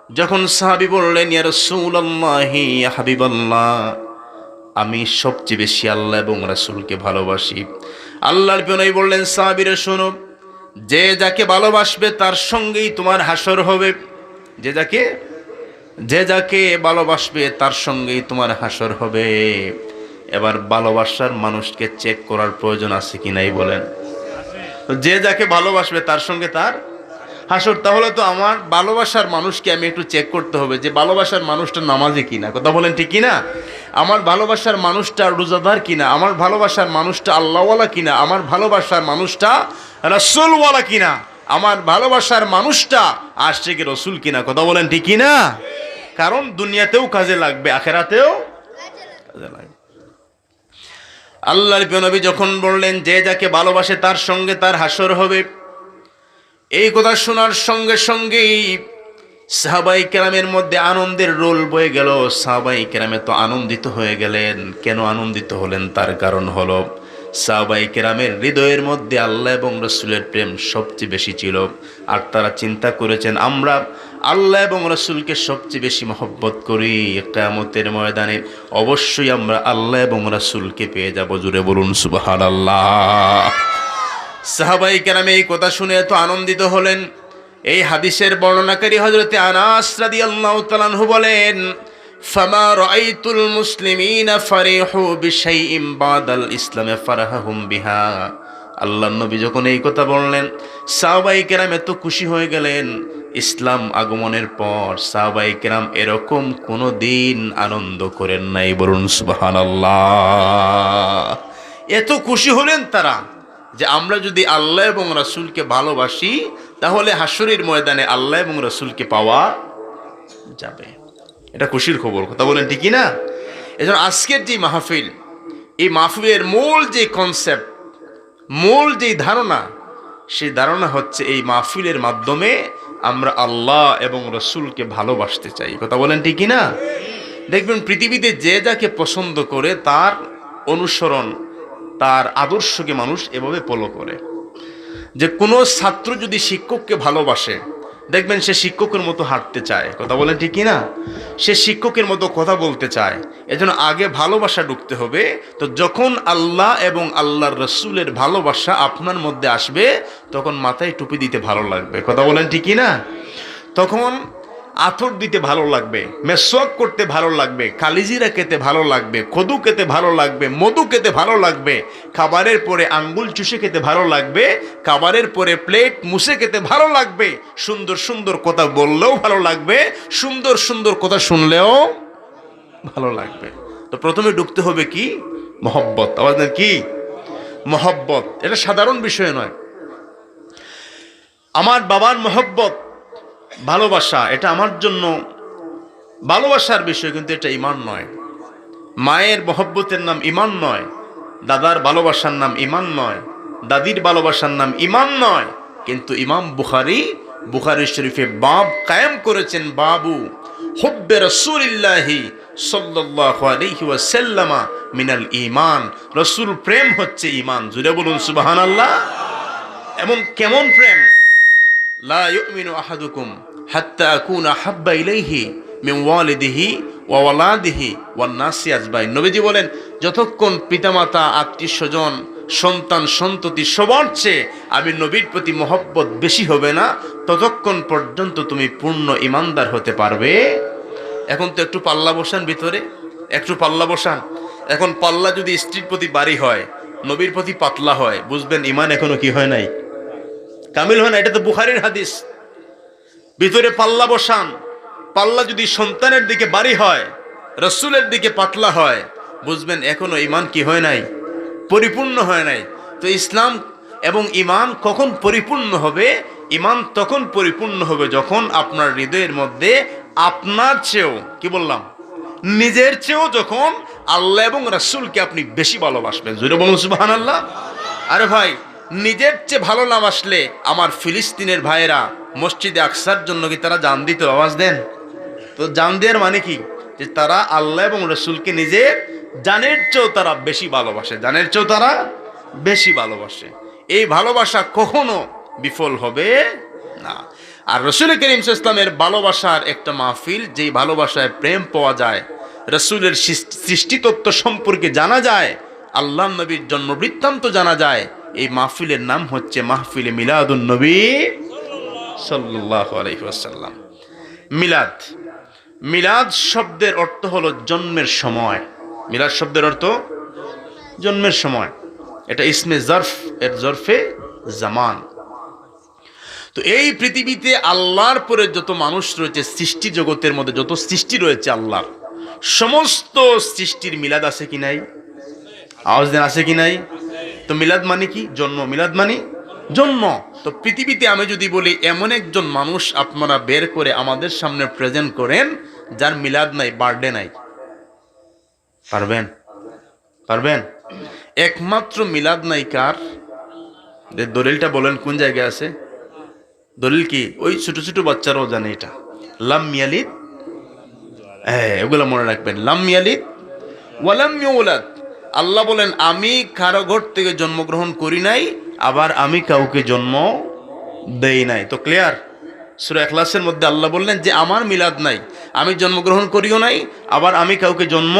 যখন সাহাবী বললেন, ইয়া রাসূলুল্লাহি ইয়া হাবিবাল্লাহ, আমি সবচেয়ে বেশি আল্লাহ এবং রাসূলকে ভালোবাসি। আল্লাহর নবী বললেন, সাহাবীরা শোনো, যে যাকে ভালোবাসবে তার সঙ্গেই তোমার হাসর হবে। যে যাকে যে যাকে ভালোবাসবে তার সঙ্গেই তোমার হাসর হবে। এবার ভালোবাসার মানুষকে চেক করার প্রয়োজন আছে কি নাই বলেন? যে যাকে ভালোবাসবে তার সঙ্গে তার হাসর। তাহলে তো আমার ভালোবাসার মানুষকে আমি একটু চেক করতে হবে যে ভালোবাসার মানুষটা নামাজি কিনা, কথা বলেন ঠিক কিনা? আমার ভালোবাসার মানুষটা রোজাদার কিনা, আমার ভালোবাসার মানুষটা আল্লাহওয়ালা কিনা, আমার ভালোবাসার মানুষটা রাসূলওয়ালা কিনা, আমার ভালোবাসার মানুষটা আশিকে রসুল কিনা, কথা বলেন ঠিক কিনা? কারণ দুনিয়াতেও কাজে লাগবে, আখেরাতেও কাজে লাগবে। আল্লাহর নবী যখন বললেন যে যাকে ভালোবাসে তার সঙ্গে তার হাসর হবে, এই কথা শোনার সঙ্গে সঙ্গেই সাহাবাই কেরামের মধ্যে আনন্দের রোল বয়ে গেল। সাহাবাই কেরামে তো আনন্দিত হয়ে গেলেন। কেন আনন্দিত হলেন? তার কারণ হলো সাহাবাই কেরামের হৃদয়ের মধ্যে আল্লাহ এবং রসুলের প্রেম সবচেয়ে বেশি ছিল। আর তারা চিন্তা করেছেন, আমরা আল্লাহ এবং রসুলকে সবচেয়ে বেশি মহব্বত করি, কিয়ামতের ময়দানে অবশ্যই আমরা আল্লাহ এবং রসুলকে পেয়ে যাব। জুড়ে বলুন সুবহানাল্লাহ। সাহাবাই কেরামে এই কথা শুনে এত আনন্দিত হলেন। এই হাদিসের বর্ণনাকারী হযরতে আনাস রাদিয়াল্লাহু তাআলা আনহু বলেন, ফামা রাআইতুল মুসলিমিনা ফারিহু বিশাইইন বাদাল ইসলামে ফারাহাহুম বিহা। আল্লাহর নবী যখন এই কথা বললেন, সাহাবাই কেরাম এত খুশি হয়ে গেলেন। ইসলাম আগমনের পর সাহাবাই কেরাম এরকম কোনো দিন আনন্দ করেন নাই। বলুন সুবহানাল্লাহ। এত খুশি হলেন তারা যে আমরা যদি আল্লাহ এবং রাসূলকে ভালোবাসি তাহলে হাসরের ময়দানে আল্লাহ এবং রাসূলকে পাওয়া যাবে। এটা খুশির খবর, কথা বলেন ঠিক না? এজন্য আজকের যে মাহফিল, এই মাহফিলের মূল যে কনসেপ্ট, মূল যে ধারণা, সেই ধারণা হচ্ছে এই মাহফিলের মাধ্যমে আমরা আল্লাহ এবং রাসূলকে ভালোবাসতে চাই, কথা বলেন ঠিক না? দেখবেন পৃথিবীতে যে যাকে পছন্দ করে তার অনুসরণ, তার আদর্শকে মানুষ এভাবে ফলো করে। যে কোনো ছাত্র যদি শিক্ষককে ভালোবাসে, দেখবেন সে শিক্ষকের মতো হাঁটতে চায়, কথা বলেন ঠিক না? সে শিক্ষকের মতো কথা বলতে চায়। এজন্য আগে ভালোবাসা ঢুকতে হবে। তো যখন আল্লাহ এবং আল্লাহর রসুলের ভালোবাসা আপনার মধ্যে আসবে, তখন মাথায় টুপি দিতে ভালো লাগবে, কথা বলেন ঠিক না? তখন আতর দিতে ভালো লাগবে, মেসওয়াক করতে ভালো লাগবে, কালিজিরা খেতে ভালো লাগবে, কদু খেতে ভালো লাগবে, মধু খেতে ভালো লাগবে, খাবারের পরে আঙ্গুল চুষে খেতে ভালো লাগবে, খাবারের পরে প্লেট মুছে খেতে ভালো লাগবে, সুন্দর সুন্দর কথা বললেও ভালো লাগবে, সুন্দর সুন্দর কথা শুনলেও ভালো লাগবে। তো প্রথমে ঢুকতে হবে কি? মহব্বত। আওয়াজ দেন কি? মহব্বত। এটা সাধারণ বিষয় নয়। আমার বাবার মহব্বত, ভালোবাসা, এটা আমার জন্য ভালোবাসার বিষয়, কিন্তু এটা ঈমান নয়। মায়ের মহব্বতের নাম ঈমান নয়, দাদার ভালোবাসার নাম ঈমান নয়, দাদির ভালোবাসার নাম ঈমান নয়। কিন্তু ইমাম বুখারী শরীফে বাব কায়েম করেছেন, বাবু হুব্বে রাসূলিল্লাহি সাল্লাল্লাহু আলাইহি ওয়াসাল্লাম মিনাল ঈমান। রাসূল প্রেম হচ্ছে ঈমান। জুড়ে বলুন সুবহানাল্লাহ। এমন কেমন প্রেম? লা ইউমিনু আহাদুকুম হাত্তা আকুনা হাব্বা ইলাইহি মিন ওয়ালিদিহি ওয়া ওয়ালাদিহি ওয়ান নাসি আজমাইন। নবীজি বলেন, যতক্ষণ পিতামাতা, আত্মীয়স্বজন, সন্তান সন্ততি সবার চেয়ে আমি নবীর প্রতি মহব্বত বেশি হবে না, ততক্ষণ পর্যন্ত তুমি পূর্ণ ইমানদার হতে পারবে। এখন তো একটু পাল্লা বসান, ভিতরে একটু পাল্লা বসান। এখন পাল্লা যদি স্ত্রীর প্রতি ভারী হয়, নবীর প্রতি পাতলা হয়, বুঝবেন ইমান এখনো কি হয় নাই, কামিল হয় না। এটা তো বুখারীর হাদিস। ভিতরে পাল্লা বসান, পাল্লা যদি সন্তানের দিকে ভারী হয়, রসুলের দিকে পাতলা হয়, বুঝবেন এখনো ইমান কি হয় নাই, পরিপূর্ণ হয় নাই। তো ইসলাম এবং ইমান কখন পরিপূর্ণ হবে? ইমান তখন পরিপূর্ণ হবে যখন আপনার হৃদয়ের মধ্যে আপনার চেয়েও, কি বললাম, নিজের চেয়েও যখন আল্লাহ এবং রাসূলকে আপনি বেশি ভালোবাসবেন। জোরে বলুন সুবহানাল্লাহ। আরে ভাই, নিজের চেয়ে ভালো না বাসলে আমার ফিলিস্তিনের ভাইয়েরা মসজিদে আকসার জন্য কি তারা জান দিত? আওয়াজ দেন। তো জান দেওয়ার মানে কি? যে তারা আল্লাহ এবং রসুলকে নিজের জানের চেয়েও তারা বেশি ভালোবাসে, জানের চেয়েও তারা বেশি ভালোবাসে। এই ভালোবাসা কখনো বিফল হবে না। আর রসুল করিম সাল্লাল্লাহু আলাইহি ওয়াসাল্লামের ভালোবাসার একটা মাহফিল, যেই ভালোবাসায় প্রেম পাওয়া যায়, রসুলের সৃষ্টিতত্ত্ব সম্পর্কে জানা যায়, আল্লাহ নবীর জন্ম বৃত্তান্ত জানা যায়, এই মাহফিলের নাম হচ্ছে মাহফিলে মিলাদুন নবী সাল্লাল্লাহু আলাইহি ওয়াসাল্লাম। মিলাদ, মিলাদ শব্দের অর্থ হলো জন্মের সময়। মিলাদ শব্দের অর্থ জন্মের সময়। এটা ইসমে জরফ, এর জরফে জামান। তো এই পৃথিবীতে আল্লাহর পরে যত মানুষ রয়েছে, সৃষ্টি জগতের মধ্যে যত সৃষ্টি রয়েছে আল্লাহর, সমস্ত সৃষ্টির মিলাদ আছে কি নাই? আওয়াজ দেন, আছে কি নাই? তো মিলাদ মানে কি? জন্ম। মিলাদ মানে জন্ম। তো পৃথিবীতে আমি যদি বলি এমন একজন মানুষ আপনারা বের করে আমাদের সামনে প্রেজেন্ট করেন যার মিলাদ নাই, বার্থডে নাই, পারবেন? পারবেন? একমাত্র মিলাদ নাই কার? দলিলটা বলেন কোন জায়গায় আছে? দলিল কি? ওই ছোট ছোট বাচ্চারাও জানে এটা। লাম ইয়ালিদ, এগুলো মনে রাখবেন। লাম ইয়ালিদ ওয়ালাম ইউলাদ। আল্লাহ বলেন আমি কারো ঘর থেকে জন্মগ্রহণ করি নাই, আবার আমি কাউকে জন্ম দেই নাই। তো ক্লিয়ার? সূরা ইখলাসের মধ্যে আল্লাহ বললেন যে আমার মিলাদ নাই, আমি জন্মগ্রহণ করিও নাই, আবার আমি কাউকে জন্ম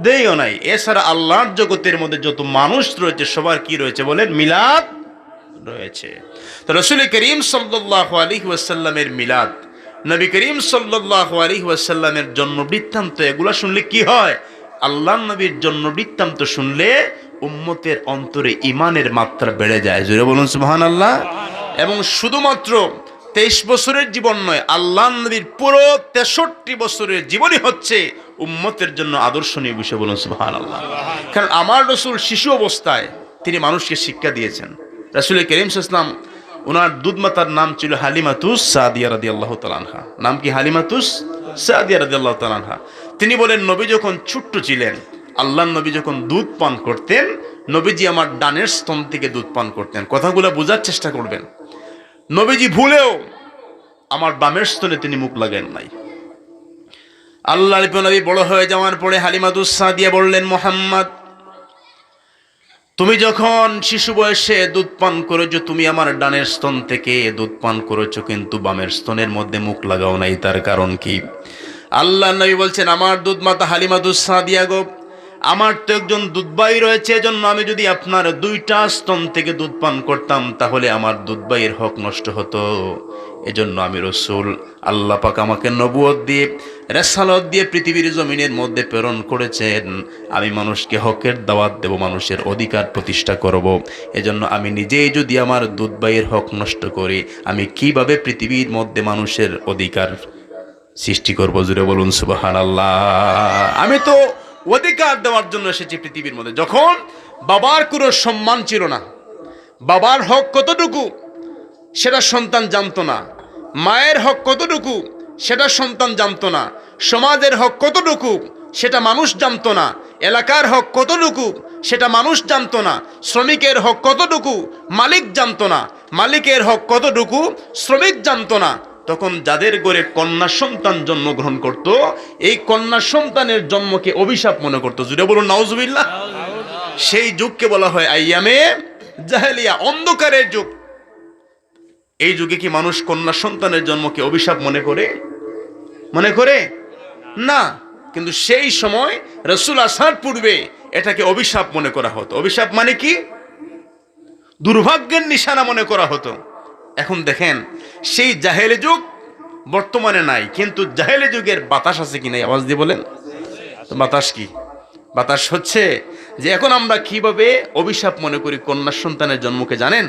দেইও নাই। এছাড়া আল্লাহর জগতের মধ্যে যত মানুষ রয়েছে সবার কি রয়েছে বলেন? মিলাদ রয়েছে। তো রাসূল করিম সাল্লাল্লাহু আলাইহি ওয়াসাল্লামের মিলাদ, নবী করিম সাল্লাল্লাহু আলাইহি ওয়াসাল্লামের জন্ম বৃত্তান্ত, এগুলা শুনলে কি হয়? আল্লাহর নবীর জন্ম বৃত্তান্ত শুনলে উম্মতের অন্তরে ঈমানের মাত্রা বেড়ে যায়। জোরে বলুন সুবহানাল্লাহ। এবং শুধুমাত্র 23 বছরের জীবন নয়, আল্লাহর নবীর পুরো 63 বছরের জীবনই হচ্ছে উম্মতের জন্য আদর্শনীয় বিষয়। বলুন সুবহানাল্লাহ। কারণ আমার রাসূল শিশু অবস্থায় তিনি মানুষকে শিক্ষা দিয়েছেন। রাসূল করিম সাল্লাল্লাহু আলাইহি ওয়াসাল্লাম, ওনার দুধমাতার নাম ছিল হালিমাতুস সাদিয়া রাদিয়াল্লাহু তাআলা আনহা। নাম কি? হালিমাতুস সাদিয়া রাদিয়াল্লাহু তাআলা আনহা। তিনি বলেন নবী যখন ছোট্ট ছিলেন, আল্লাহর নবী যখন দুধ পান করতেন, নবীজি আমার ডানের স্তন থেকে দুধ পান করতেন। কথাগুলো বোঝার চেষ্টা করবেন। নবীজি ভুলেও আমার বামের স্তনে তিনি মুখ লাগান নাই। আল্লাহর নবী বড় হয়ে যাওয়ার পরে হালিমাতুস সাদিয়া বললেন, মুহাম্মদ, তুমি যখন শিশু বয়সে দুধ পান করেছো, তুমি আমার ডানের স্তন থেকে দুধ পান করেছো, কিন্তু বামের স্তনের মধ্যে মুখ লাগাও নাই। তার কারণ কি? আল্লাহর নবী বলছেন, আমার দুধ মাতা হালিমাতুস সাদিয়া গো, আমার তো একজন দুধবাই রয়েছে, এজন্য আমি যদি আপনার দুইটা স্তন থেকে দুধ পান করতাম তাহলে আমার দুধবাইয়ের হক নষ্ট হতো। এজন্য আমি রাসূল, আল্লাহ পাক আমাকে নবুয়ত দিয়ে, রিসালাত দিয়ে পৃথিবীর জমিনের মধ্যে প্রেরণ করেছেন। আমি মানুষকে হকের দাওয়াত দেব, মানুষের অধিকার প্রতিষ্ঠা করব। এজন্য আমি নিজেই যদি আমার দুধবাইয়ের হক নষ্ট করি, আমি কিভাবে পৃথিবীর মধ্যে মানুষের অধিকার সৃষ্টি করব? জুড়ে বলুন সুবহানাল্লাহ। আমি তো অধিকার দেওয়ার জন্য এসেছি পৃথিবীর মধ্যে। যখন বাবার কোনো সম্মান ছিল না, বাবার হক কতটুকু সেটা সন্তান জানতো না, মায়ের হক কতটুকু সেটা সন্তান জানতো না, সমাজের হক কতটুকু সেটা মানুষ জানতো না, এলাকার হক কতটুকু সেটা মানুষ জানতো না, শ্রমিকের হক কতটুকু মালিক জানতো না, মালিকের হক কতটুকু শ্রমিক জানতো না। তখন যাদের ঘরে কন্যা সন্তান জন্মগ্রহণ করত, এই কন্যা সন্তানের জন্মকে অভিশাপ মনে করতো। জুড়ে বলুন নাউজুবিল্লাহ। সেই যুগকে বলা হয় আইয়ামে জাহেলিয়া, অন্ধকারের যুগ। এই যুগে কি মানুষ কন্যা সন্তানের জন্মকে অভিশাপ মনে করে? মনে করে না। কিন্তু সেই সময় রাসূল আসার পূর্বে এটাকে অভিশাপ মনে করা হতো। অভিশাপ মানে কি? দুর্ভাগ্যের নিশানা মনে করা হতো। এখন দেখেন, সেই জাহেলি যুগ বর্তমানে নাই, কিন্তু জাহেলি যুগের বাতাস আছে কি নাই? আওয়াজ দিয়ে বলেন। তো বাতাস কি? বাতাস হচ্ছে যে এখন আমরা কিভাবে অভিশাপ মনে করি কন্যা সন্তানের জন্মকে, জানেন?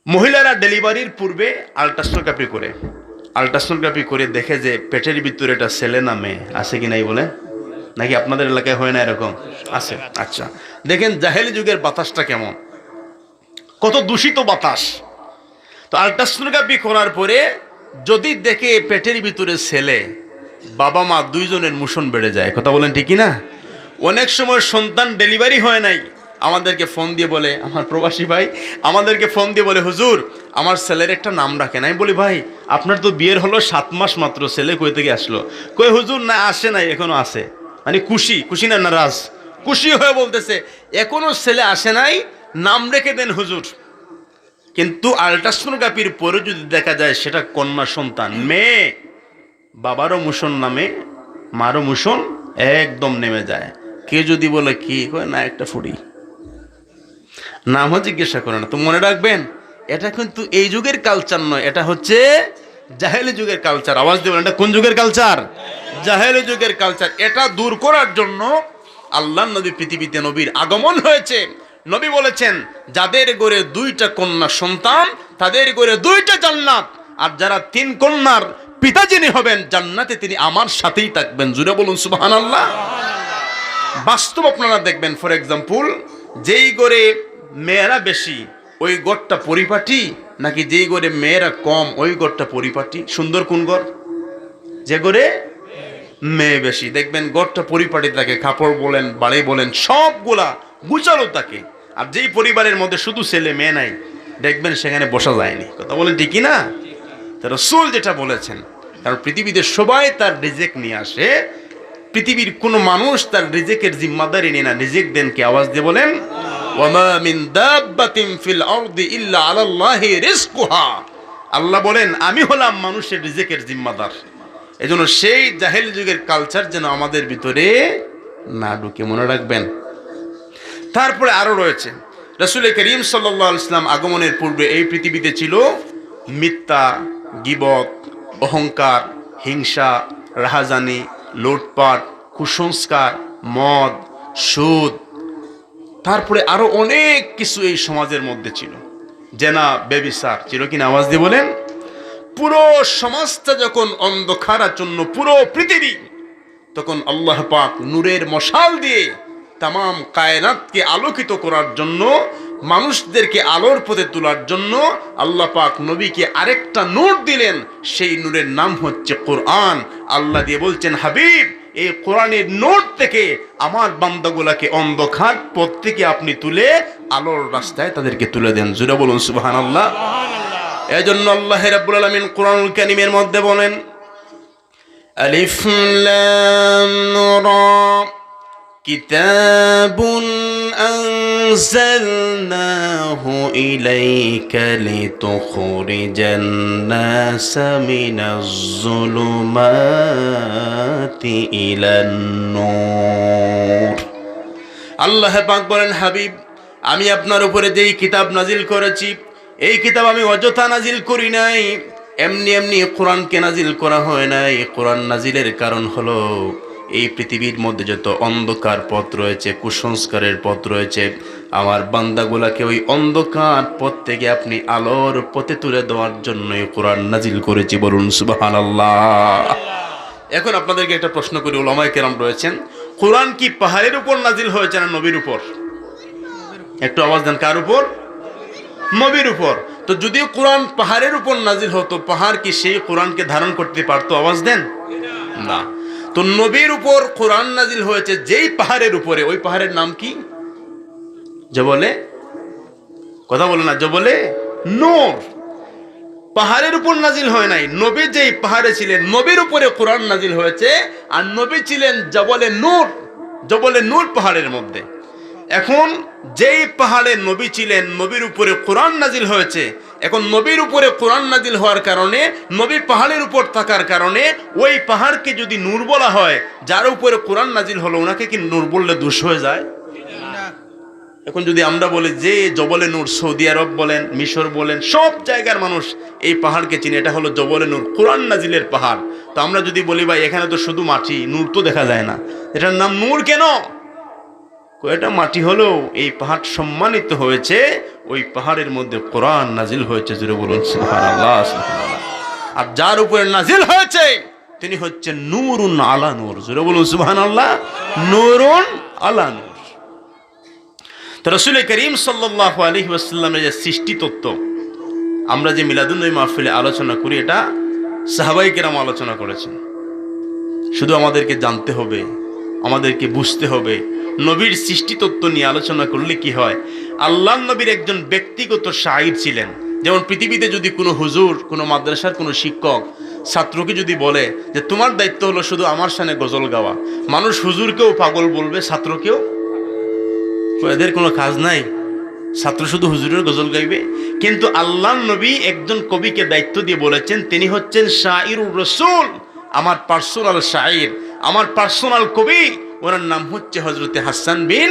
মহিলারা ডেলিভারির পূর্বে আল্ট্রাসোনোগ্রাফি করে দেখে যে পেটের ভিতরে এটা ছেলে না মেয়ে, আছে কি নাই বলে? নাকি আপনাদের এলাকায় হয় না এরকম? আছে। আচ্ছা, দেখেন জাহেলি যুগের বাতাসটা কেমন, কত দূষিত বাতাস। তো আল্ট্রাসোনোগ্রাফি করার পরে যদি দেখে পেটের ভিতরে ছেলে, বাবা মা দুইজনের মোশন বেড়ে যায়। কথা বলেন ঠিক না? অনেক সময় সন্তান ডেলিভারি হয় নাই, আমাদেরকে ফোন দিয়ে বলে, আমার প্রবাসী ভাই আমাদেরকে ফোন দিয়ে বলে, হুজুর আমার ছেলের একটা নাম রাখেন। আমি বলি, ভাই আপনার তো বিয়ের হলো 7 মাস মাত্র, ছেলে কই থেকে আসলো? কই হুজুর না আসে নাই, এখনো আছে। মানে খুশি না নারাজ? খুশি হয়ে বলতেছে এখনো ছেলে আসে নাই, নাম রেখে দেন হুজুর। কিন্তু আল্ট্রাসোনোগ্রাফির পরে যদি দেখা যায় সেটা কন্যা সন্তান, মেয়ে, বাবারও মুষণ নামে, মারও মুষণ একদম নেমে যায়। কে যদি বলে কি কয় না একটা ফুড়ি, নামও জিজ্ঞাসা করে না। তো মনে রাখবেন, এটা কিন্তু এই যুগের কালচার নয়, এটা হচ্ছে জাহেলি যুগের কালচার। আওয়াজ দেবেন, এটা কোন যুগের কালচার? জাহেলি যুগের কালচার। এটা দূর করার জন্য আল্লাহর নবী পৃথিবীতে নবীর আগমন হয়েছে। নবী বলেছেন, যাদের ঘরে 2টা কন্যা সন্তান তাদের ঘরে 2টা জান্নাত, আর যারা 3 কন্যার পিতা যিনি হবেন জান্নাতে তিনি আমার সাথেই থাকবেন। জুড়ে বলুন সুবহানাল্লাহ। বাস্তব আপনারা দেখবেন, ফর এক্সাম্পল, যেই ঘরে মেয়েরা বেশি ওই ঘরটা পরিপাটি, নাকি যেই ঘরে মেয়েরা কম ওই ঘরটা পরিপাটি? সুন্দর কোন ঘর? যে ঘরে মেয়ে বেশি। দেখবেন ঘরটা পরিপাটি থাকে, কাপড় বলেন, বাড়ি বলেন, সবগুলা গুছালো থাকে। আর যেই পরিবারের মধ্যে শুধু ছেলে মেয়ে নাই, দেখবেন সেখানে বসা যায়নি। কথা বলেন ঠিকই না? রাসূল যেটা বলেছেন, কারণ পৃথিবীতে সবাই তার রিজিক নিয়ে আসে, পৃথিবীর কোনো মানুষ তার রিজিকের জিম্মাদারি নেয় না। রিজিক দেন কে? আওয়াজ দিয়ে বলেন, ওয়ামা মিন দাব্বাতিন ফিল আরদি ইল্লা আলাল্লাহি রিজকুহা। আল্লাহ বলেন, আমি হলাম মানুষের রিজিকের জিম্মাদার। এজন্য সেই জাহেল যুগের কালচার যেন আমাদের ভিতরে না ঢুকে, মনে রাখবেন। তারপরে আরো রয়েছে, রাসূল করিম সাল্লাল্লাহু আলাইহি ওয়াসাল্লাম আগমনের পূর্বে এই পৃথিবীতে ছিল মিথ্যা, গীবত, অহংকার, হিংসা, রাহাজানি, লুটপাট, কুসংস্কার, মদ, সুদ, তারপরে আরো অনেক কিছু এই সমাজের মধ্যে ছিল। জেনা, ব্যভিচার ছিল কিনা? আওয়াজ দিয়ে বলেন। পুরো সমাজটা যখন অন্ধকারাচ্ছন্ন, পুরো পৃথিবী, তখন আল্লাহ পাক নূরের মশাল দিয়ে তামাম কায়নাতকে আলোকিত করার জন্য, মানুষদেরকে আলোর পথে তোলার জন্য আল্লাহ পাক নবীকে আরেকটা নূর দিলেন। সেই নূরের নাম হচ্ছে কোরআন। আল্লাহ দিয়ে বলছেন, হাবিব, এই কোরআনের নূর থেকে আমার বান্দাগুলাকে অন্ধকার পথ থেকে আপনি তুলে আলোর রাস্তায় তাদেরকে তুলে দেন। জোরে বলুন সুবহানাল্লাহ। এজন্য আল্লাহ রাব্বুল আলামিন কোরআনুল কারীমের মধ্যে বলেন, আলিফ লাম রা কিতাবুন আনজালনাহু ইলাইকা লিতুখরিজান নাসা মিনাজ যুলুমাতি ইলান নূর। আল্লাহ পাক বলেন, হাবিব, আমি আপনার উপরে যেই কিতাব নাজিল করেছি, এই কিতাব আমি অযথা নাজিল করি নাই, এমনি এমনি কোরআনকে নাজিল করা হয় নাই। কোরআন নাজিলের কারণ হলো এই পৃথিবীর মধ্যে যত অন্ধকার পথ রয়েছে, কুসংস্কারের পথ রয়েছে, আমার বান্দাগুলাকে ওই অন্ধকার পথ থেকে আপনি আলোর পথে তুলে দেওয়ার জন্যই কোরআন নাজিল করেছি। বলুন সুবহানাল্লাহ। এখন আপনাদেরকে একটা প্রশ্ন করি, উলামায়ে কেরাম রয়েছেন, কোরআন কি পাহাড়ের উপর নাজিল হয়েছে না নবীর উপর? একটু আওয়াজ দেন, কার উপর? নবীর উপর। তো যদিও কোরআন পাহাড়ের উপর নাজিল হতো, পাহাড় কি সেই কোরআনকে ধারণ করতে পারতো? আওয়াজ দেন না। তো নবীর উপর কোরআন নাজিল হয়েছে যেই পাহাড়ের উপরে, ওই পাহাড়ের নাম কি? জবলে, কথা বলে না, জবলে নূর। পাহাড়ের উপর নাজিল হয় নাই। নবী যেই পাহাড়ে ছিলেন, নবীর উপরে কোরআন নাজিল হয়েছে, আর নবী ছিলেন জবলে নূর। জবলে নূর পাহাড়ের মধ্যে। এখন যেই পাহাড়ে নবী ছিলেন, নবীর উপরে কোরআন নাজিল হয়েছে। এখন নবীর উপরে কোরআন নাজিল হওয়ার কারণে, নবী পাহাড়ের উপর থাকার কারণে, ওই পাহাড়কে যদি নূর বলা হয়, যার উপরে কোরআন নাজিল হলো, ওনাকে কি নূর বললে দোষ হয়ে যায়? এখন যদি আমরা বলি যে জবলে নূর, সৌদি আরব বলেন, মিশর বলেন, সব জায়গার মানুষ এই পাহাড়কে চিনে, এটা হলো জবলে নূর, কোরআন নাজিলের পাহাড়। তো আমরা যদি বলি, ভাই এখানে তো শুধু মাটি, নূর তো দেখা যায় না, এটার নাম নূর কেন? এটা মাটি হলেও এই পাহাড় সম্মানিত হয়েছে, ওই পাহাড়ের মধ্যে কোরআন নাজিল হয়েছে। জুড়ে বলুন সুবহানাল্লাহ, সুবহানাল্লাহ। আর যার উপরে নাজিল হয়েছে তিনি হচ্ছে নূরুন আলা নূর। জুড়ে বলুন সুবহানাল্লাহ, নূরুন আলা নূর। তো রাসূল করিম সাল্লাল্লাহু আলাইহি ওয়াসাল্লামের যে সৃষ্টি তত্ত্ব, আমরা যে মিলাদুন নবী মাহফিলে আলোচনা করি, এটা সাহাবায়ে কেরাম আলোচনা করেছেন। শুধু আমাদেরকে জানতে হবে, আমাদেরকে বুঝতে হবে, নবীর সৃষ্টি তত্ত্ব নিয়ে আলোচনা করলে কি হয়। আল্লাহর নবীর একজন ব্যক্তিগত শায়র ছিলেন। যেমন পৃথিবীতে যদি কোনো হুজুর, কোনো মাদ্রাসার কোনো শিক্ষক ছাত্রকে যদি বলে যে তোমার দায়িত্ব হলো শুধু আমার সামনে গজল গাওয়া, মানুষ হুজুরকেও পাগল বলবে, ছাত্রকেও। এদের কোনো কাজ নাই, ছাত্র শুধু হুজুরের গজল গাইবে? কিন্তু আল্লাহর নবী একজন কবিকে দায়িত্ব দিয়ে বলেছেন তিনি হচ্ছেন শাইরুর রাসূল, আমার পার্সোনাল শাইর, আমার পার্সোনাল কবি। ওনার নাম হচ্ছে হযরতে হাসান বিন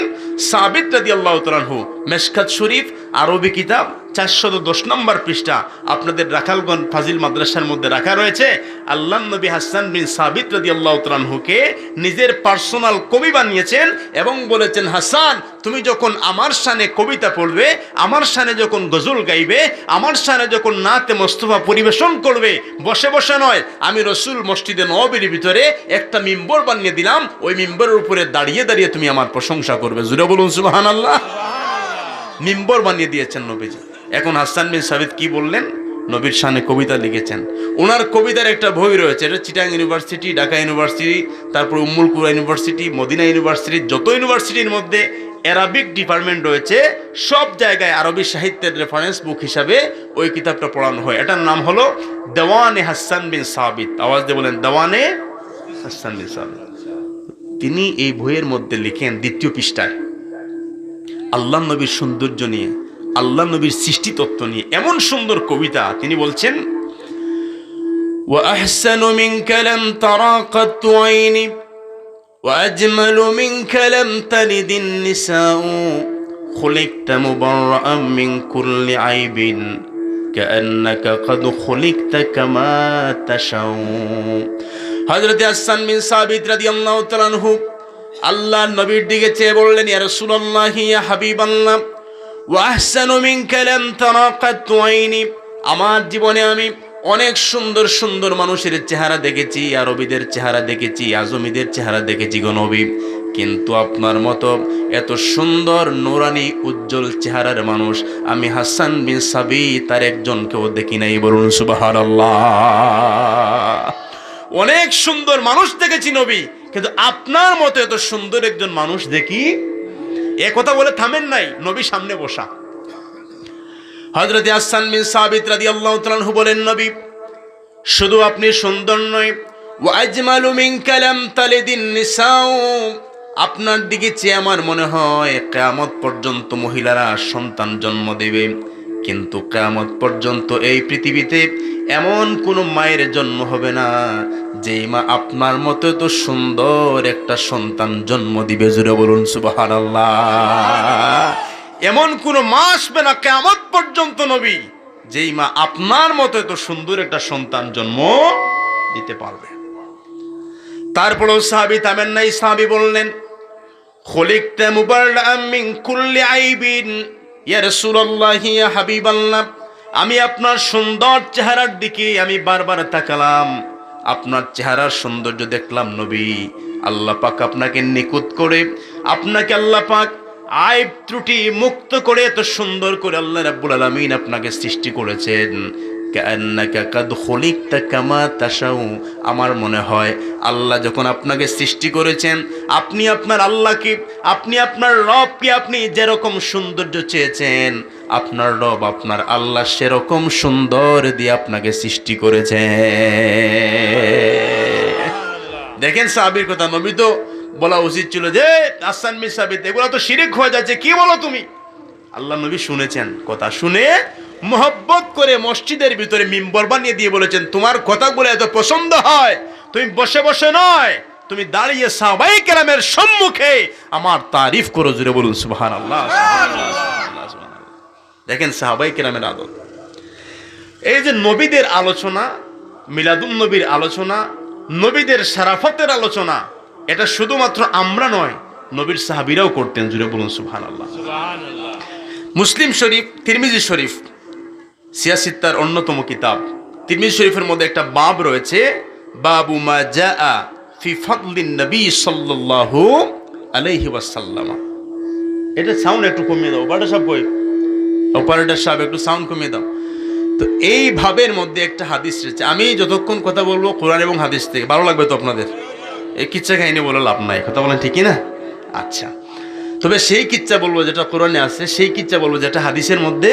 সাবিত রাদিয়াল্লাহু তাআলা আনহু। মেশকাত শরীফ আরবি কিতাব 410 নম্বর পৃষ্ঠা আপনাদের রাখালগঞ্জ ফাজিল মাদ্রাসার মধ্যে রাখা রয়েছে। আল্লাহর নবী হাসান বিন সাবিত রাদিয়াল্লাহু তাআলা আনহুকে নিজের পার্সোনাল কবি বানিয়েছেন এবং বলেছেন, হাসান তুমি যখন আমার শানে কবিতা পড়বে, আমার শানে যখন গজল গাইবে, আমার শানে যখন নাতে মোস্তফা পরিবেশন করবে, বসে বসে নয়, আমি রসুল মসজিদে নববীর ভিতরে একটা মিম্বর বানিয়ে দিলাম, ওই মিম্বরের উপরে দাঁড়িয়ে দাঁড়িয়ে তুমি আমার প্রশংসা করবে। জুড়ে বলুন সুবহানাল্লাহ। মিম্বর বানিয়ে দিয়েছেন নবীজি। এখন হাসান বিন সাবিত কি বললেন? নবীর শানে কবিতা লিখেছেন। ওনার কবিতার একটা বই রয়েছে, এটা চিটাং ইউনিভার্সিটি, ঢাকা ইউনিভার্সিটি, তারপর উম্মুল কুরা ইউনিভার্সিটি, মদিনা ইউনিভার্সিটি, যত ইউনিভার্সিটির মধ্যে অ্যারাবিক ডিপার্টমেন্ট রয়েছে সব জায়গায় আরবি সাহিত্যের রেফারেন্স বুক হিসাবে ওই কিতাবটা পড়ানো হয়। এটার নাম হলো দেওয়ানে হাসান বিন সাবিত। আওয়াজ দিয়ে বলেন, দেওয়ানে হাসান বিন সাবিত। তিনি এই বইয়ের মধ্যে লিখেন দ্বিতীয় পৃষ্ঠায় আল্লাহ নবীর সৌন্দর্য নিয়ে, আল্লাহ নবীর সৃষ্টি তত্ত্ব নিয়ে এমন সুন্দর কবিতা। তিনি বলছেন, ওয়া আহসানু মিনকা লাম তারা কাত্তু আইনি ওয়া আজমালু মিনকা লাম তালিদিন নিসাউ খুলিকতা মুবাররাআন মিন কুল্লি আইবিন কাআন্নাকা ক্বাদ খুলিকতা কামা তাশাউ। হযরত হাসান বিন সাবিত রাদিয়াল্লাহু তাআলা আনহু আল্লাহর নবীর দিকে চেয়ে বললেন, ইয়া রাসূলুল্লাহ, ইয়া হাবিবাল্লাহ, ওয়া আহসানু মিনকা লাম তারা কাত্তু আইনি, আমার জীবনে আমি অনেক সুন্দর সুন্দর মানুষের চেহারা দেখেছি, আরবিদের চেহারা দেখেছি, আজমিদের চেহারা দেখেছি গো নবী, কিন্তু আপনার মতো এত সুন্দর নুরানি উজ্জ্বল চেহারার মানুষ আমি হাসান বিন সাবিত তার একজনকেও দেখি নাই। বলুন সুবহানাল্লাহ। অনেক সুন্দর মানুষ দেখেছি নবী, কিন্তু আপনার মতো এত সুন্দর একজন মানুষ দেখি। এ কথা বলে থামেন নাই, নবী সামনে বসা। হযরত হাসান বিন সাবিত রাদিয়াল্লাহু তাআলা আনহু বলেন, নবী শুধু আপনি সুন্দর নয়, ওয়া আজমালু মিনকা লাম তালিদিন নিসাউ, আপনার দিকে চেয়ে আমার মনে হয় কিয়ামত পর্যন্ত মহিলারা সন্তান জন্ম দেবে, কিন্তু কিয়ামত পর্যন্ত এই পৃথিবীতে এমন কোনো মায়ের জন্ম হবে না যেই মা আপনার মতো তো সুন্দর একটা সন্তান জন্ম দিবে। জুড়ে বলুন সুবহানাল্লাহ। এমন কোনো মা আসবে না কিয়ামত পর্যন্ত নবী যেই মা আপনার মতো এত সুন্দর একটা সন্তান জন্ম দিতে পারবে। তারপরেও সাহাবী থামেন নাই, সাহাবী বললেন, খুলিকতা মুবাররাআন মিন কুল্লি আইবিন, ইয়া রাসূলুল্লাহ, ইয়া হাবিবাল্লাহ, আমি আপনার সুন্দর চেহারার দিকে আমি বারবার তাকালাম, আপনার চেহারার সৌন্দর্য দেখলাম নবী, আল্লাহ পাক আপনাকে নিখুঁত করে, আপনাকে আল্লাহ পাক আইব ত্রুটি মুক্ত করে এত সুন্দর করে আল্লাহ রাব্বুল আলামিন আপনাকে সৃষ্টি করেছেন। কাআন্নাকা কাদ খুলিকতা কামা তাশাউ, আমার মনে হয় আল্লাহ যখন আপনাকে সৃষ্টি করেছেন, আপনি আপনার আল্লাহকে, আপনি আপনার রবকে আপনি যেরকম সৌন্দর্য চেয়েছেন, আপনার রব আপনার আল্লাহ সেরকম সুন্দর দিয়ে আপনাকে সৃষ্টি করেছেন। দেখেন সাহাবীর কথা, নবী তো বলা উচিত ছিল যে হাসান বিন সাবিত এগুলো তো শিরক হয়ে যাচ্ছে, কি বলো তুমি? আল্লাহ নবী শুনেছেন, কথা শুনে মোহব্বত করে মসজিদের ভিতরে মিম্বর বানিয়ে দিয়ে বলেছেন, তোমার কথাগুলো এত পছন্দ হয়, তুমি বসে বসে নয়, তুমি দাঁড়িয়ে সাহাবায়ে কেরামের সম্মুখে আমার তারিফ করো। জুড়ে বলুন সুবহানাল্লাহ। দেখেন সাহাবায়ে কেরামের আদত। এই যে নবীদের আলোচনা, মিলাদুন নবীর আলোচনা, নবীদের শারাফতের আলোচনা, এটা শুধুমাত্র আমরা নয়, নবীর সাহাবীরাও করতেন। জুড়ে বলুন সুবহানাল্লাহ। মুসলিম শরীফ, তিরমিজি শরীফ সিয়াসিত্তার অন্যতম কিতাব, তিরমিজি শরীফের মধ্যে একটা বাব রয়েছে, বাবু মা জাআ ফি ফাদলিন নবী সাল্লাল্লাহু আলাইহি ওয়াসাল্লাম। এটা সাউন্ড একটু কমিয়ে দাও, অপারেটর সাহেব কই, অপারেটর সাহেব একটু সাউন্ড কমিয়ে দাও। তো এই ভাবের মধ্যে একটা হাদিস রয়েছে, আমি যতক্ষণ কথা বলবো কোরআন এবং হাদিস থেকে, ভালো লাগবে তো আপনাদের? এই কিচ্ছা কাহিনী বলে লাভ নাই, কথা বলেন ঠিকই না? আচ্ছা, তবে সেই কিচ্ছা বলবো যেটা কোরআনে আছে, সেই কিচ্ছা বলবো যেটা হাদিসের মধ্যে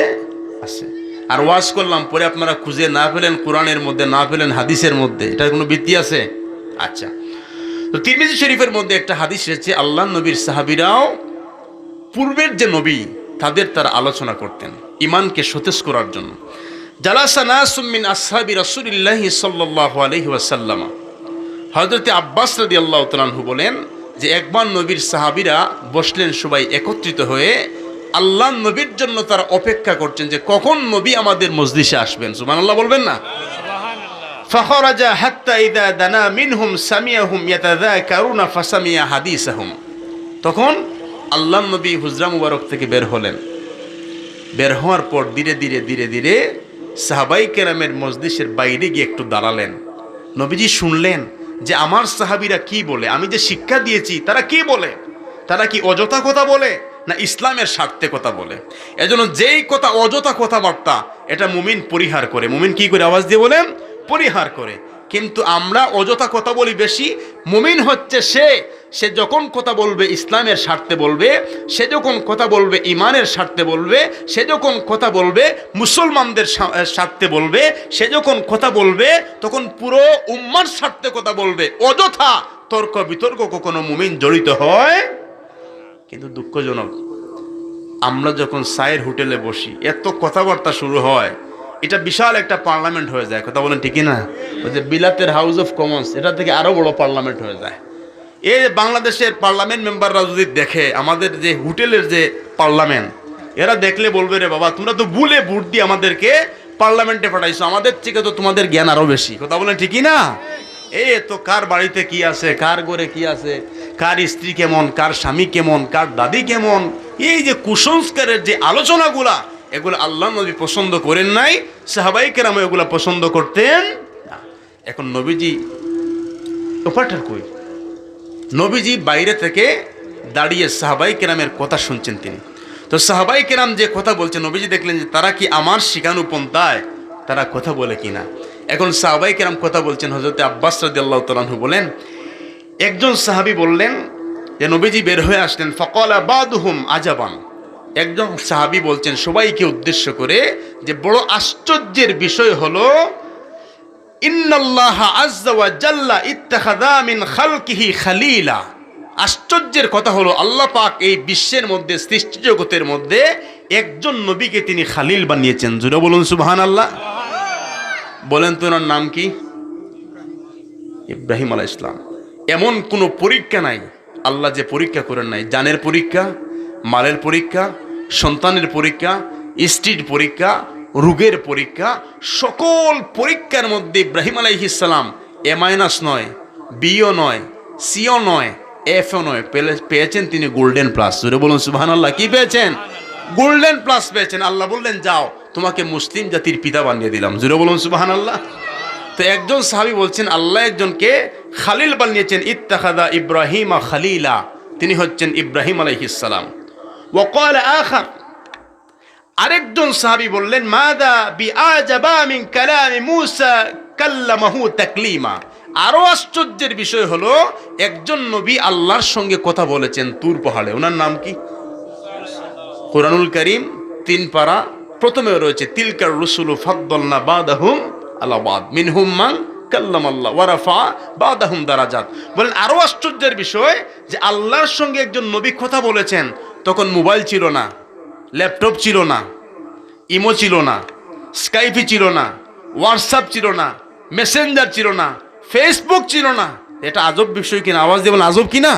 আছে। আর ওয়াজ করলাম, পরে আপনারা খুঁজে না পেলেন কোরআনের মধ্যে, না পেলেন হাদিসের মধ্যে, এটার কোনো ভিত্তি আছে? আচ্ছা, তো তিরমিজি শরীফের মধ্যে একটা হাদিস রয়েছে, আল্লাহ নবীর সাহাবীরাও পূর্বের যে নবী তাদের তারা আলোচনা করতেন ইমানকে সতেজ করার জন্য। জালাসা নাসুম মিন আসহাবি রাসূলিল্লাহি সাল্লাল্লাহু আলাইহি ওয়াসাল্লাম, হযরত আব্বাস রাদিয়াল্লাহু তাআলা আনহু বলেন যে একবার নবীর সাহাবীরা বসলেন সবাই একত্রিত হয়ে, আল্লাহ নবীর জন্য তারা অপেক্ষা করছেন যে কখন নবী আমাদের মজলিসে আসবেন। সুবহানাল্লাহ বলবেন না? ফাখরাজা হাত্তা ইযা দানা মিনহুম সামিয়াহুম ইয়াতাযাকারুনা ফাসামিয়া হাদিসাহুম। তখন আল্লাহ নবী হুজরা মুবারক থেকে বের হলেন। বের হওয়ার পর ধীরে ধীরে ধীরে ধীরে সাহাবাই কেরামের মজলিসের বাইরে গিয়ে একটু দাঁড়ালেন। নবীজি শুনলেন যে আমার সাহাবীরা কি বলে, আমি যে শিক্ষা দিয়েছি তারা কি বলে, তারা কি অযথা কথা বলে না ইসলামের স্বার্থে কথা বলে। এজন্য যেই কথা অযথা কথাবার্তা এটা মুমিন পরিহার করে। মুমিন কি করে? আওয়াজ দিয়ে বলেন, পরিহার করে। কিন্তু আমরা অযথা কথা বলি বেশি। মুমিন হচ্ছে সে যখন কথা বলবে ইসলামের স্বার্থে বলবে, সে যখন কথা বলবে ইমানের স্বার্থে বলবে, সে যখন কথা বলবে মুসলমানদের স্বার্থে বলবে, সে যখন কথা বলবে তখন পুরো উম্মার স্বার্থে কথা বলবে। অযথা তর্ক বিতর্ক কখনো মুমিন জড়িত হয়। কিন্তু দুঃখজনক, আমরা যখন সায়ের হোটেলে বসি এত কথাবার্তা শুরু হয়, এটা বিশাল একটা পার্লামেন্ট হয়ে যায়। কথা বলেন ঠিকই না? ওই যে বিলাতের হাউস অফ কমন্স, এটা থেকে আরো বড় পার্লামেন্ট হয়ে যায়। এই বাংলাদেশের পার্লামেন্ট মেম্বাররা যদি দেখে আমাদের যে হোটেলের যে পার্লামেন্ট, এরা দেখলে বলবে রে বাবা, তোমরা তো ভুলে ভোট দিয়ে আমাদেরকে পার্লামেন্টে পাঠাইছো, আমাদের থেকে তো তোমাদের জ্ঞান আরো বেশি। কথা বলেন ঠিকই না? এই তো কার বাড়িতে কি আছে, কার ঘরে কি আছে, কার স্ত্রী কেমন, কার স্বামী কেমন, কার দাদি কেমন, এই যে কুসংস্কারের যে আলোচনাগুলা, এগুলো আল্লাহ নবী পছন্দ করেন নাই, সাহাবাই কেরাম এগুলা পছন্দ করতেন না। এখন নবীজি ওপাটার কই? নবীজি বাইরে থেকে দাঁড়িয়ে সাহাবাই কেরামের কথা শুনছেন তিনি। তো সাহাবাই কেরাম যে কথা বলছেন, নবীজি দেখলেন যে তারা কি আমার শিখানো পন্থায় তারা কথা বলে কিনা। এখন সাহাবাই কেরাম কথা বলছেন। হযরত আব্বাস রাদিয়াল্লাহু তাআলা আনহু বলেন, একজন সাহাবী বললেন যে নবীজি বের হয়ে আসলেন। ফাকালা বাদুহুম আজাবান, একজন সাহাবী বলছেন সবাইকে উদ্দেশ্য করে যে বড় আশ্চর্যের বিষয় হলো, ইন্নাল্লাহ আযজা ওয়া জাল্লা ইত্তাখাযা মিন খালকিহি খালিলা। আশ্চর্যের কথা হলো আল্লাহ পাক এই বিশ্বের মধ্যে, সৃষ্টি জগতের মধ্যে একজন নবীকে তিনি খালিল বানিয়েছেন। জোরে বলুন সুবহানাল্লাহ। বলেন তো ওনার নাম কি? ইব্রাহিম আলাইহিস সালাম। এমন কোনো পরীক্ষা নাই আল্লাহ যে পরীক্ষা করেন নাই। জানের পরীক্ষা, মালের পরীক্ষা, সন্তানের পরীক্ষা, স্ত্রীর পরীক্ষা, রোগের পরীক্ষা, সকল পরীক্ষার মধ্যে ইব্রাহিম আলাইহিস সালাম এ মাইনাস নয়, বিও নয়, সিও নয়, এফও নয়, পেয়েছেন তিনি গোল্ডেন প্লাস। জোরে বলুন সুবহানাল্লাহ। কি পেয়েছেন? গোল্ডেন প্লাস পেয়েছেন। আল্লাহ বললেন যাও, তোমাকে মুসলিম জাতির পিতা বানিয়ে দিলাম। জোরে বলুন সুবহানাল্লাহ। তো একজন সাহাবী বলছেন আল্লাহ একজনকে খালিল বানিয়েছেন। ইত্তাখাযা ইব্রাহিমা খালিলা, তিনি হচ্ছেন ইব্রাহিম আলাইহিস সালাম। ওয়া ক্বালা আখার, আরেকজন সাহাবী বললেন মাদা বিআজাবা মিন কালামি মূসা কাল্লামাহু তাকলিমা। আরো আশ্চর্যের বিষয় হলো একজন নবী আল্লাহর সঙ্গে কথা বলেছেন তুর পাহাড়ে। ওনার নাম কি? কুরআনুল কারীম 3 পারা প্রথমে রয়েছে তিলকার রুসুলু ফাদ্দালনা বাদাহুম আলা বাদ মিনহুম মান কাল্লামাল্লাহ ওয়া রাফা বাদাহুম দারাজাত। বলেন আরো আশ্চর্যের বিষয় যে আল্লাহর সঙ্গে একজন নবী কথা বলেছেন। তখন মোবাইল ছিল না, ল্যাপটপ ছিল না, ইমো ছিল না, স্কাইপি ছিল না, হোয়াটসঅ্যাপ ছিল না, মেসেঞ্জার ছিল না, ফেসবুক ছিল না। এটা আজব বিষয় কিনা? আওয়াজ দেবেন আজব কিনা?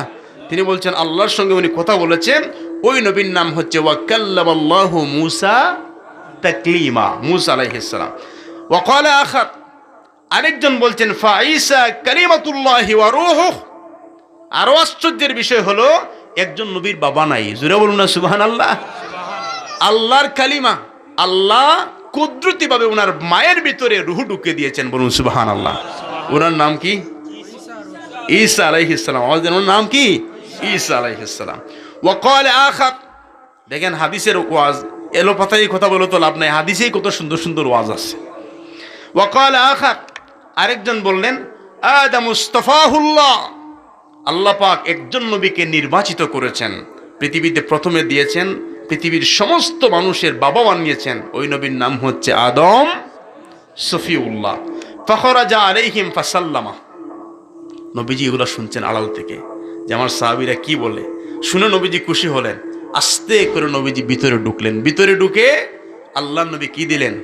তিনি বলছেন আল্লাহর সঙ্গে উনি কথা বলেছেন। ওই নবীর নাম হচ্ছে ওয়া কাল্লামাল্লাহু মূসা তাকলিমা, মূসা আলাইহিস সালাম। ওয়া ক্বালা আখার, আরেকজন বলছেন ফা ঈসা কালিমাতুল্লাহি ওয়া রূহুহু। আরো আশ্চর্যের বিষয় হলো একজন নবীর বাবা নাই। জোরে বলুন না সুবহানাল্লাহ। আল্লাহর কালিমা, আল্লাহ কুদরতিভাবে ওনার মায়ের ভিতরে রূহ ঢুকিয়ে দিয়েছেন। বলুন সুবহানাল্লাহ। ওনার নাম কি? ঈসা আলাইহিস সালাম। ওনার নাম কি? ঈসা আলাইহিস সালাম। ওয়া ক্বালা আখার, দেখেন হাদিসের ওয়াজ এলো পাতাই কথা বলে তো লাভ নাই, হাদিসেই কত সুন্দর সুন্দর ওয়াজ আছে। ওয়া ক্বালা আখার, আরেকজন বললেন আদম মুস্তাফাহুল্লাহ, আল্লাহ পাক একজন নবীকে নির্বাচিত করেছেন, পৃথিবীতে প্রথমে দিয়েছেন, পৃথিবীর সমস্ত মানুষের বাবা বানিয়েছেন। ওই নবীর নাম হচ্ছে আদম সফিউল্লাহ। ফাখরাজা আলাইহিম ফাসাল্লামা। নবীজি এগুলো শুনছেন আড়াল থেকে যে আমার সাহাবীরা কি বলে। শুনে নবীজি খুশি হলেন। আস্তে করে নবীজি ভিতরে ঢুকলেন। ভিতরে ঢুকে আল্লাহ নবী কি দিলেন?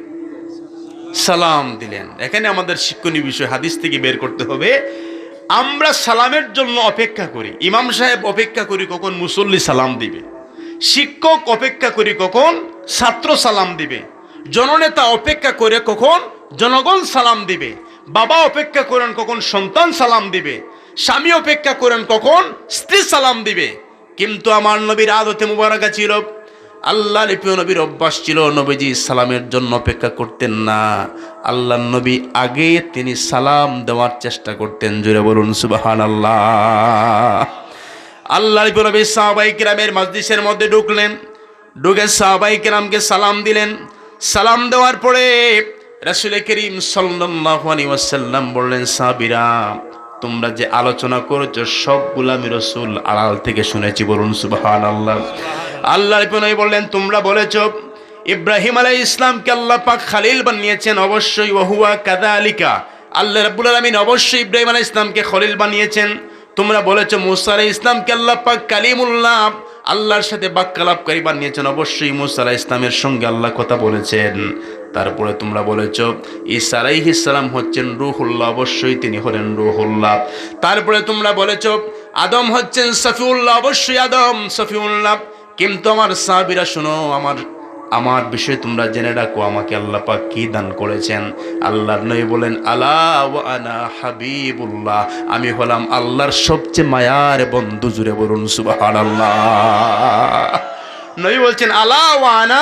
সালাম দিলেন। এখানে আমাদের শিক্ষণীয় বিষয় হাদিস থেকে বের করতে হবে, আমরা সালামের জন্য অপেক্ষা করি। ইমাম সাহেব অপেক্ষা করি কখন মুসল্লি সালাম দিবে, শিক্ষক অপেক্ষা করি কখন ছাত্র সালাম দিবে, জননেতা অপেক্ষা করে কখন জনগণ সালাম দিবে, বাবা অপেক্ষা করেন কখন সন্তান সালাম দিবে, স্বামী অপেক্ষা করেন কখন স্ত্রী সালাম দিবে। কিন্তু আমার নবীর আদতে মুবারাকা ছিল, আল্লাহ প্রিয় নবীর অভ্যাস ছিল, নবীজি সালামের জন্য অপেক্ষা করতেন না। আল্লাহ নবী আগে তিনি সালাম দেওয়ার চেষ্টা করতেন। জোরে বলুন সুবহানাল্লাহ। আল্লাহ প্রিয় নবী সাহাবায়ে কিরামের মজলিসের মধ্যে ঢুকলেন, ঢুকে সাহাবায়ে কিরামকে সালাম দিলেন। সালাম দেওয়ার পরে রাসূল করিম সাল্লাল্লাহু আলাইহি ওয়াসাল্লাম বললেন, সাহাবীরা তোমরা যে আলোচনা করেছো সবগুলো আমি রাসূল আড়াল থেকে শুনেছি। বলুন সুবহানাল্লাহ। আল্লাহর নবী বললেন, তোমরা বলেছো ইব্রাহিম আলাইহিস ইসলামকে আল্লাহ পাক খলিল বানিয়েছেন, অবশ্যই ওহুয়া কাযালিকা, আল্লাহ রাব্বুল আলামিন অবশ্যই ইব্রাহিম আলাইহিস ইসলামকে খলিল বানিয়েছেন। তোমরা বলেছো মুসা আলাইহিস ইসলামকে আল্লাহ পাক কালিমুল্লাহ, আল্লাহর সাথে বাক্যালাপকারী বানিয়েছেন, অবশ্যই মুসা আলাইহিস ইসলামের সঙ্গে আল্লাহ কথা বলেছেন। তারপরে তোমরা বলেছো ঈসা আলাইহিস সালাম হচ্ছেন রূহুল্লাহ, অবশ্যই তিনি হলেন রূহুল্লাহ। তারপরে তোমরা বলেছো আদম হচ্ছেন সফিউল্লাহ, অবশ্যই আদম সফিউল্লাহ। কিন্তু আমার সাহাবীরা শোনো, আমার বিষয়ে তোমরা জেনে রাখো আমাকে আল্লাহ পাক কি দান করেছেন। আল্লাহর নবী বলেন, আলা ওয়া আনা হাবিবুল্লাহ, আমি হলাম আল্লাহর সবচেয়ে মায়ার বন্ধু। জুড়ে বলুন সুবহানাল্লাহ। নবী বলছেন আলা ওয়া আনা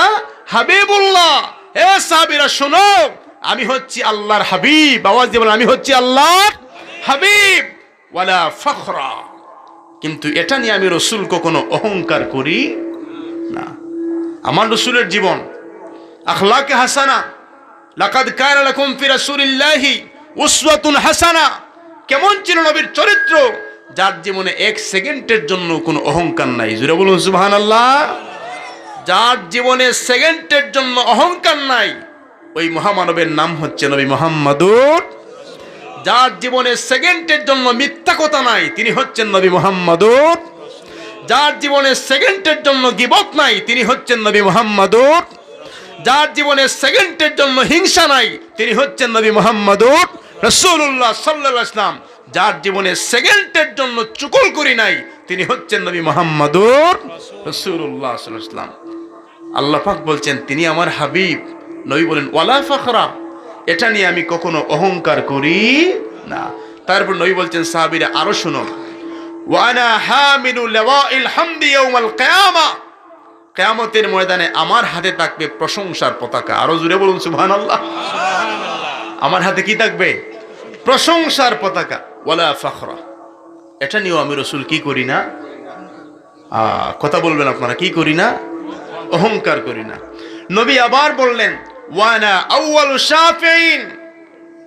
হাবিবুল্লাহ, হে সাহাবীরা শোনো, আমি হচ্ছি আল্লাহর হাবিব। আওয়াজ দিয়ে বলেন, আমি হচ্ছি আল্লাহর হাবিব। ওয়ালা ফখরা, কিন্তু এটা নিয়ে আমি রাসূল কখনো অহংকার করি না। আমার রাসূলের জীবন আখলাকে হাসানা, লাকাদ কানা লাকুম ফি রাসূলিল্লাহি উসওয়াতুন হাসানা। কেমন ছিল নবীর চরিত্র, যার জীবনে এক সেকেন্ডের জন্য কোনো অহংকার নাই। জোরে বলুন সুবহানাল্লাহ। যার জীবনে সেকেন্ডের জন্য অহংকার নাই, ওই মহামানবের নাম হচ্ছে নবী মুহাম্মদুর। যার জীবনে সেকেন্ডের জন্য মিথ্যা কথা নাই, তিনি হচ্ছেন নবী মুহাম্মদুর। যার জীবনে সেকেন্ডের জন্য গীবত নাই, তিনি হচ্ছেন নবী মুহাম্মদুর। যার জীবনে সেকেন্ডের জন্য হিংসা নাই, তিনি হচ্ছেন নবী মুহাম্মদুর রাসূলুল্লাহ সাল্লাল্লাহু আলাইহি ওয়াসাল্লাম। যার জীবনে সেকেন্ডের জন্য চুগলখড়ি নাই, তিনি হচ্ছেন নবী মুহাম্মদুর রাসূলুল্লাহ সাল্লাল্লাহু আলাইহি ওয়াসাল্লাম। আল্লাহ পাক বলছেন তিনি আমার হাবিব। নবী বলেন ওয়ালা ফখরা, এটা নিয়ে আমি কখনো অহংকার করি না। তারপর নবী বলছেন সাহাবীরা আরো শুনো, ওয়ানা হামিলু লিওয়াইল হামদি ইয়াউমাল কিয়ামা, কিয়ামতের ময়দানে আমার হাতে থাকবে প্রশংসার পতাকা। আরো জোরে বলুন সুবহানাল্লাহ। আমার হাতে কি থাকবে? প্রশংসার পতাকা। ওয়ালা ফখরা, এটা নিয়েও আমি রাসূল কি করি না, কথা বলবেন আপনারা, কি করি না? অহংকার করি না। নবী আবার বললেন ওয়ানা আউয়ালু শাফিঈন,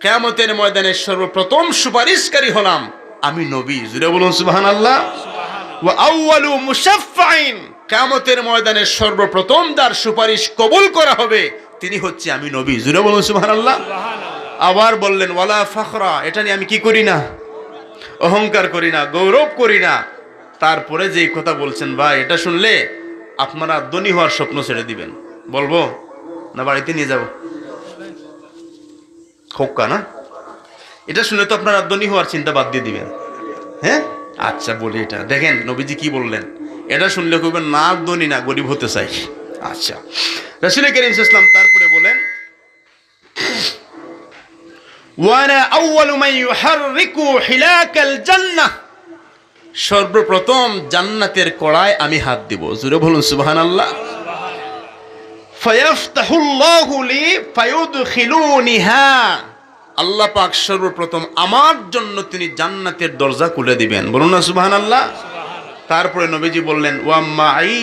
কিয়ামতের ময়দানে সর্বপ্রথম সুপারিশকারী হলাম আমি নবী। জোরে বলুন সুবহানাল্লাহ। ওয়া আউয়ালু মুশাফফাঈন, কিয়ামতের ময়দানে সর্বপ্রথম যার সুপারিশ কবুল করা হবে তিনি হচ্ছে আমি নবী। জোরে বলুন সুবহানাল্লাহ। আবার বললেন ওয়ালা ফখরা, এটা নিয়ে আমি কি করি না, অহংকার করি না, গৌরব করি না। তারপরে যে কথা বলছেন ভাই, এটা শুনলে আপনারা ধনী হওয়ার স্বপ্ন ছেড়ে দিবেন। বলবো না বাড়িতে নিয়ে যাব? খোকা না, এটা শুনে তো আপনারা ধনী হওয়ার চিন্তা বাদ দিয়ে দিবেন। হ্যাঁ আচ্ছা বলি, এটা দেখেন নবীজি কি বললেন, এটা শুনলে কইবেন না ধনী না, গরিব হতে চাই। আচ্ছা, রাসূল কারীম সাল্লাল্লাহু আলাইহি ওয়াসাল্লাম তারপরে বলেন ওয়ানা আউয়ালু মান ইউহাররিকু হিলাকাল জান্নাহ, সর্বপ্রথম জান্নাতের কড়ায় আমি হাত দিব। জোরে বলুন সুবহানাল্লাহ। ফায়াফতাহুল্লাহু লি ফায়ুদখিলুনিহা, আল্লাহ পাক সর্বপ্রথম আমার জন্য তিনি জান্নাতের দরজা খুলে দিবেন। বলুন না সুবহানাল্লাহ। তারপরে নবীজি বললেন ওয়া মাই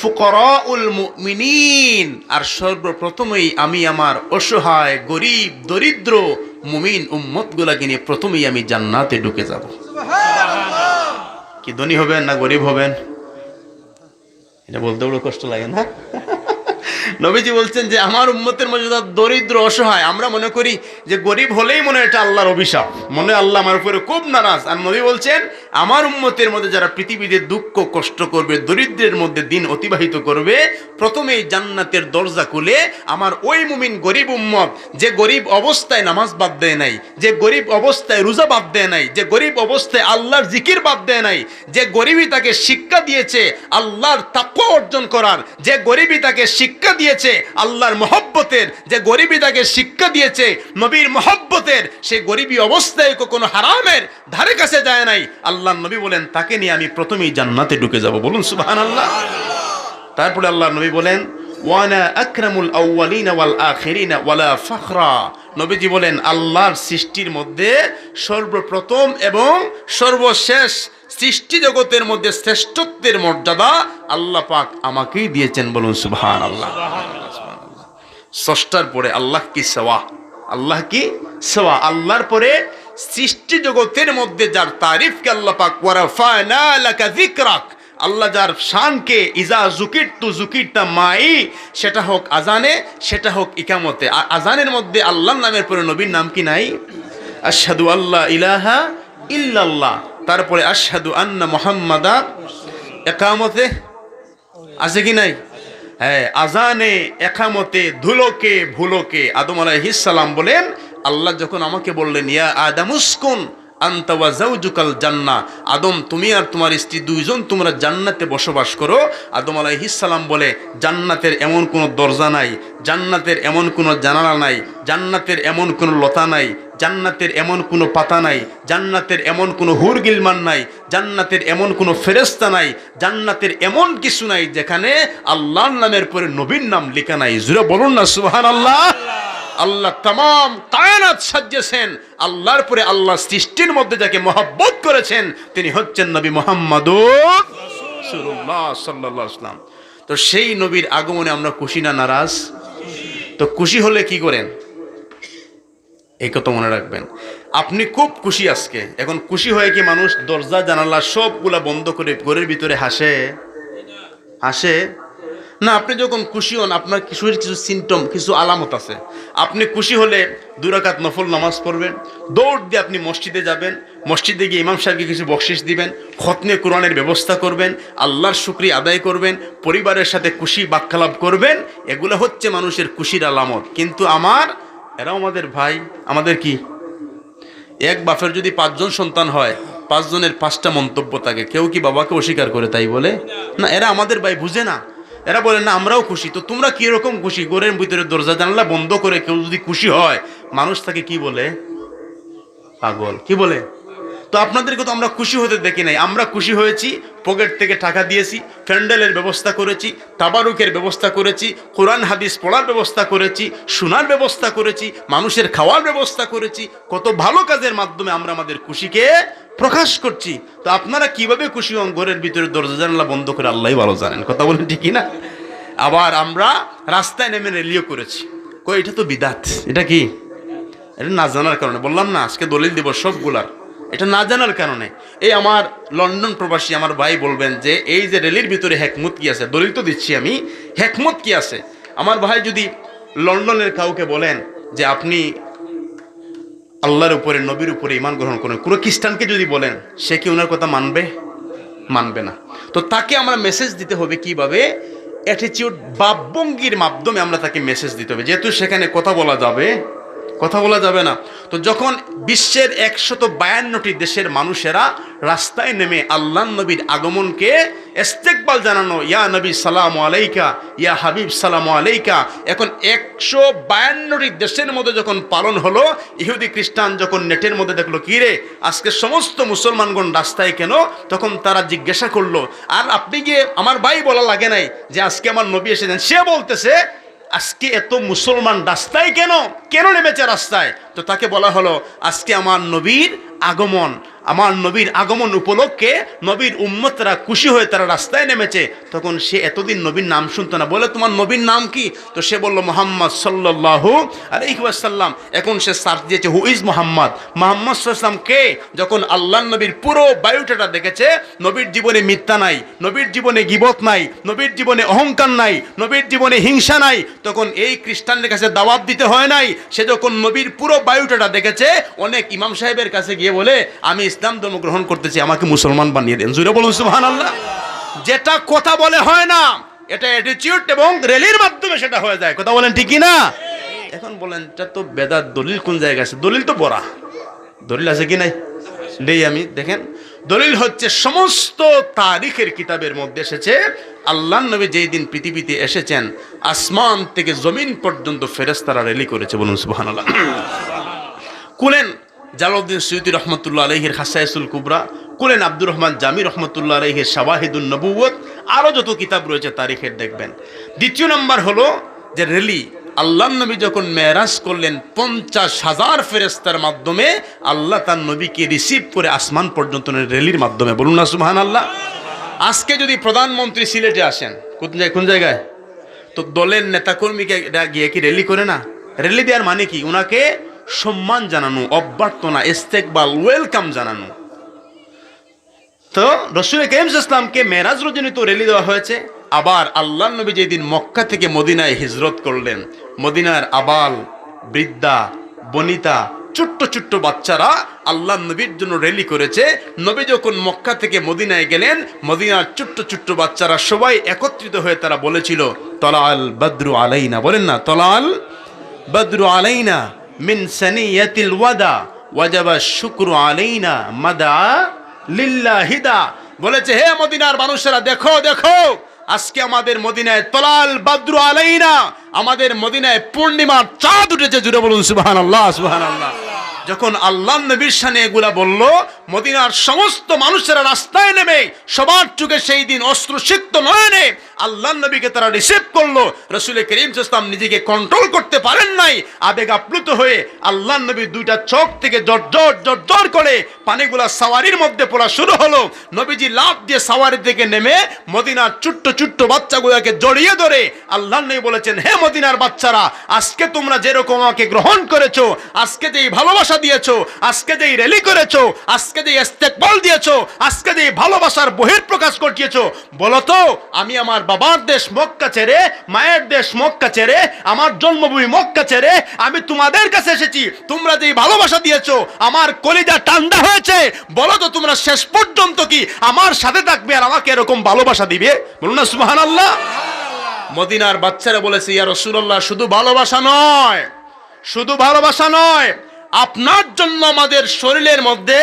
ফুকারাউল মুমিনিন, আর সর্বপ্রথমেই আমি আমার অসহায় গরিব দরিদ্র মুমিন উম্মতগুলোকে নিয়ে প্রথমেই আমি জান্নাতে ঢুকে যাব। কি ধনী হবেন না গরিব হবেন, এটা বলতে বড় কষ্ট লাগে না? নবীজি বলছেন যে আমার উম্মতের মধ্যে যারা দরিদ্র অসহায়, আমরা মনে করি যে গরিব হলেই মনে হয় এটা আল্লাহর অভিশাপ, মনে আল্লাহ আমার উপরে খুব নারাজ। আর নবী বলছেন আমার উম্মতের মধ্যে যারা পৃথিবীতে দুঃখ কষ্ট করবে, দরিদ্রের মধ্যে দিন অতিবাহিত করবে, প্রথমেই জান্নাতের দরজা খুলে আমার ওই মুমিন গরিব উম্মত, যে গরিব অবস্থায় নামাজ বাদ দেয় নাই, যে গরিব অবস্থায় রোজা বাদ দেয় নাই, যে গরিব অবস্থায় আল্লাহর জিকির বাদ দেয় নাই, যে গরিবই তাকে শিক্ষা দিয়েছে আল্লাহর তাকওয়া অর্জন করার, যে গরিবই তাকে শিক্ষা দিয়েছে আল্লাহর মহব্বতের, যে গরিবই তাকে শিক্ষা দিয়েছে নবীর মহব্বতের, সে গরিবী অবস্থায় কখনো হারামের ধারে কাছে যায় নাই, আল্লাহর নবী বলেন তাকে নিয়ে আমি প্রথমেই জান্নাতে ঢুকে যাব। বলুন সুবহানাল্লাহ। তারপরে আল্লাহর নবী বলেন ওয়ানা আকরামুল আউয়ালিন ওয়াল আখিরিন ওয়ালা ফখরা। নবীজি বলেন আল্লাহর সৃষ্টির মধ্যে সর্বপ্রথম এবং সর্বশেষ সৃষ্টি জগতের মধ্যে শ্রেষ্ঠত্বের মর্যাদা আল্লাহ পাক আমাকেই দিয়েছেন। বলুন সুবহানাল্লাহ। স্রষ্টার পরে আল্লাহ কি সেওয়া, আল্লাহ কি সেওয়া, আল্লাহর পরে সৃষ্টি জগতের মধ্যে যার তারিফকে আল্লাহ পাক ওয়ারাফানা লাকা যিকরাক, আল্লাহ যার শানকে ইজা জুকিরতু জুকিরতা মাই, সেটা হোক আজানে, সেটা হোক ইকামতে। আজানের মধ্যে আল্লাহর নামের পরে নবীর নাম কি নাই? আশহাদু আল্লা ইলাহা ইল্লাল্লাহ, তারপরে আশহাদু আন্না মুহাম্মাদা, ইকামতে আছে কি নাই? হ্যাঁ, আজানে, একামতে, ধুলোকে ভুলোকে আদম আলাইহিস সালাম বলেন আল্লাহ যখন আমাকে বললেন ইয়া আদামুসকুন আনতা ওয়া যাওজুকাল জান্নাহ, আদম তুমি আর তোমার স্ত্রী দুইজন তোমরা জান্নাতে বসবাস করো। আদম আলাইহিস সালাম বলে জান্নাতের এমন কোনো দরজা নাই, জান্নাতের এমন কোনো জানালা নাই, জান্নাতের এমন কোনো লতা নাই, জান্নাতের এমন কোনো পাতা নাই, জান্নাতের এমন কোনো হুর গিলমান নাই, জান্নাতের এমন কোনো ফেরেশতা নাই, জান্নাতের এমন কিছু নাই যেখানে আল্লাহর নামের পরে নবীর নাম লেখা নাই। জোরে বলুন না সুবহানাল্লাহ। আল্লাহ তামাম কায়নাত সাজিয়েছেন, আল্লাহর পরে আল্লাহ সৃষ্টির মধ্যে যাকে মহব্বত করেছেন তিনি হচ্ছেন নবী মুহাম্মদুর রাসূলুল্লাহ সাল্লাল্লাহু আলাইহি ওয়াসাল্লাম। তো সেই নবীর আগমনে আমরা খুশি না নারাজ? তো খুশি হলে কি করেন এই কথা মনে রাখবেন। আপনি খুব খুশি আজকে, এখন খুশি হয়ে কি মানুষ দরজা জানালা সবগুলা বন্ধ করে ঘরের ভিতরে হাসে? হাসে না। আপনি যখন খুশি হন আপনার খুশির কিছু সিমটম, কিছু আলামত আছে। আপনি খুশি হলে 2 রাকাত নফল নামাজ পড়বেন, দৌড় দিয়ে আপনি মসজিদে যাবেন, মসজিদে গিয়ে ইমাম সাহেবকে কিছু বকশিশ দিবেন, খতনে কোরআনের ব্যবস্থা করবেন, আল্লাহর শুকরিয়া আদায় করবেন, পরিবারের সাথে খুশি বাক্যালাপ করবেন। এগুলো হচ্ছে মানুষের খুশির আলামত। কিন্তু এরাও আমাদের ভাই, আমাদের কি এক বাপের যদি 5 জন সন্তান হয় 5 জনের 5টা মন্তব্য থাকে। কেউ কি বাবাকে অস্বীকার করে তাই বলে না, এরা আমাদের ভাই, বুঝে না। এরা বলে না আমরাও খুশি। তো তোমরা কিরকম খুশি? ঘরের ভিতরে দরজা জানালা বন্ধ করে কেউ যদি খুশি হয় মানুষ তাকে কি বলে? পাগল। কি বলে? তো আপনাদেরকে তো আমরা খুশি হতে দেখি নাই। আমরা খুশি হয়েছি, পকেট থেকে টাকা দিয়েছি, প্যান্ডেলের ব্যবস্থা করেছি, তাবারুকের ব্যবস্থা করেছি, কোরআন হাদিস পড়ার ব্যবস্থা করেছি, শোনার ব্যবস্থা করেছি, মানুষের খাওয়ার ব্যবস্থা করেছি। কত ভালো কাজের মাধ্যমে আমরা আমাদের খুশিকে প্রকাশ করছি। তো আপনারা কিভাবে খুশি হন ঘরের ভিতরে দরজা জানালা বন্ধ করে? আল্লাহই ভালো জানেন। কথা বলেন ঠিকই না? আবার আমরা রাস্তায় নেমে রেলিও করেছি। কই এটা তো বিদাত। এটা কি? এটা না জানার কারণে। বললাম না আজকে দলিল দিব সবগুলার। এটা না জানার কারণে। এই আমার লন্ডন প্রবাসী আমার ভাই বলবেন যে এই যে রেলির ভিতরে হেকমত কি আছে? দলিল তো দিচ্ছি আমি, হেকমত কি আছে? আমার ভাই যদি লন্ডনের কাউকে বলেন যে আপনি আল্লাহর উপরে নবীর উপরে ঈমান গ্রহণ করেন, কোনো খ্রিস্টানকে যদি বলেন, সে কি ওনার কথা মানবে? মানবে না। তো তাকে আমরা মেসেজ দিতে হবে কিভাবে? অ্যাটিটিউড, ভাবভঙ্গির মাধ্যমে আমরা তাকে মেসেজ দিতে হবে। যেহেতু সেখানে কথা বলা যাবে না। তো যখন বিশ্বের 152টি দেশের মানুষেরা রাস্তায় নেমে আল্লাহ নবীর আগমনকে ইস্তেকবাল জানানো, ইয়া নবী সালামু আলাইকা, ইয়া হাবিব সালামু আলাইকা, এখন 152টি দেশের মধ্যে যখন পালন হলো, ইহুদি খ্রিস্টান যখন নেটের মধ্যে দেখলো কি রে আজকে সমস্ত মুসলমানগণ রাস্তায় কেন, তখন তারা জিজ্ঞাসা করলো। আর আপনি গিয়ে আমার ভাই বলা লাগে নাই যে আজকে আমার নবী এসেছেন, সে বলতেছে আজকে এত মুসলমান রাস্তায় কেন নেমেছে রাস্তায়? তো তাকে বলা হলো আজকে আমার নবীর আগমন। আমার নবীর আগমন উপলক্ষে নবীর উম্মতরা খুশি হয়ে তারা রাস্তায় নেমেছে, তখন সে এতদিন নবীর নাম শুনতো না। বলে তোমার নবীর নাম কি? তো সে বলল মুহাম্মদ সাল্লাল্লাহু আলাইহি ওয়াসাল্লাম। এখন সে সার্চ দিয়েছে হু ইজ মুহাম্মদ, মুহাম্মদ সাল্লাল্লাহু আলাইহি ওয়াসাল্লাম কে? যখন আল্লাহর নবীর পুরো বায়োডাটা দেখেছে, নবীর জীবনে মিথ্যা নাই, নবীর জীবনে গীবত নাই, নবীর জীবনে অহংকার নাই, নবীর জীবনে হিংসা নাই, তখন এই খ্রিস্টানদের কাছে দাওয়াত দিতে হয় নাই। সে যখন নবীর পুরো বায়োডাটা দেখেছে, অনেক ইমাম সাহেবের কাছে গিয়ে বলে আমি ইসলাম ধর্ম গ্রহণ করতেছি, আমাকে মুসলমান বানিয়ে দেন। জোরে বলুন সুবহানাল্লাহ। যেটা কথা বলে হয় না, এটা অ্যাটিটিউড এবং র্যালির মাধ্যমে সেটা হয়ে যায়। কথা বলেন ঠিক কি না? এখন বলেন এটা তো বেদাত, দলিল কোন জায়গায় আছে? দলিল তো বড়া, দলিল আছে কি নাই? নেই। আমি দেখেন, দলিল হচ্ছে সমস্ত তারিখের কিতাবের মধ্যে এসেছে আল্লাহর নবী যেই দিন পৃথিবীতে এসেছেন, আসমান থেকে জমিন পর্যন্ত ফেরেশতারা র্যালি করেছে। বলুন সুবহানাল্লাহ। কুলেন জালালউদ্দিন সুয়ুতী রহমতুল্লাহ আলাইহির খাসায়েসুল কুবরা, কুলেন আব্দুর রহমান জামি রহমতুল্লাহ আলাইহির শাওয়াহিদুন নবুওয়াত, আরও যত কিতাব রয়েছে তারিখের দেখবেন। দ্বিতীয় নম্বর হলো যে র্যালি। আল্লাহর নবী যখন মেরাজ করলেন 50,000 ফেরেশতার মাধ্যমে আল্লাহ তার নবীকে রিসিভ করে আসমান পর্যন্ত র্যালির মাধ্যমে। বলুন না সুবহানাল্লাহ। আজকে যদি প্রধানমন্ত্রী সিলেটে আসেন, কোন জায়গায়, তো দলের নেতাকর্মীকে গিয়ে কি র্যালি করে না? র্যালি দেওয়ার মানে কি? ওনাকে সম্মান জানানো, অভ্যর্থনা, ইস্তেকবাল, ওয়েলকাম জানানো। তো রাসূল কারীম সাল্লাল্লাহু আলাইহি ওয়াসাল্লামকে মেরাজ রজনী তো র্যালি দেওয়া হয়েছে। আবার আল্লাহর নবী যেদিন মক্কা থেকে মদিনায় হিজরত করলেন, মদিনার আবাল বৃদ্ধা বনিতা ছোট্ট ছোট্ট বাচ্চারা আল্লাহর নবীর জন্য র্যালি করেছে। নবী যখন মক্কা থেকে মদিনায় গেলেন, মদিনার ছোট্ট ছোট্ট বাচ্চারা সবাই একত্রিত হয়ে তারা বলেছিল তলাল বদরু আলাইনা। বলেন না, তলাল বদরু আলাইনা মিন সানিয়াতিল ওয়াদা ওয়াজাবা শুকরু আলাইনা মাদা লিল্লাহিদা। বলেছে হে মদিনার মানুষেরা, দেখো দেখো, আজকে আমাদের মদিনায় তলাল বদরু আলাইনা, আমাদের মদিনায় পূর্ণিমার চাঁদ উঠেছে। জুড়ে বলুন সুবহানাল্লাহ, সুবহানাল্লাহ। যখন আল্লাহর নবীর শানে এগুলা বলল, মদিনার সমস্ত মানুষেরা রাস্তায় নেমে সবার চোখে সেই দিন অশ্রুসিক্ত নয়নে আল্লাহর নবীকে তারা রিসিভ করলো। রাসূল কারীম সাল্লাল্লাহু আলাইহি ওয়াসাল্লাম নিজেকে কন্ট্রোল করতে পারেন নাই, আবেগ আপ্লুত হয়ে আল্লাহর নবীর দুইটা চোখ থেকে জর্জর করে পানিগুলা সাওয়ারির মধ্যে পড়া শুরু হলো। নবীজি লাফ দিয়ে সাওয়ারি থেকে নেমে মদিনার ছোট্ট ছোট্ট বাচ্চাগুলোকে জড়িয়ে ধরে আল্লাহর নবী বলেছেন, হে মদিনার বাচ্চারা, আজকে তোমরা যেরকম আমাকে গ্রহণ করেছো, আজকে যেই ভালোবাসা দিয়েছো, আজকে যেই র্যালি করেছো, আজকে যেই ইস্তেকবাল দিয়েছো, আজকে যেই ভালোবাসার বহিঃপ্রকাশ ঘটিয়েছো, বলো তো আমি আমার বাবার দেশ মক্কা ছেড়ে, মায়ের দেশ মক্কা ছেড়ে, আমার জন্মভূমি মক্কা ছেড়ে আমি তোমাদের কাছে এসেছি, তোমরা যেই ভালোবাসা দিয়েছো আমার কলিজা ঠান্ডা হয়েছে, বলো তো তোমরা শেষ পর্যন্ত কি আমার সাথে থাকবে আর আমাকে এরকম ভালোবাসা দিবে? বলুন না সুবহানাল্লাহ। মদিনার বাচ্চারা বলেছে, ইয়া রাসূলুল্লাহ, শুধু ভালোবাসা নয়, শুধু ভালোবাসা নয়, আপনার জন্য আমাদের শরীরের মধ্যে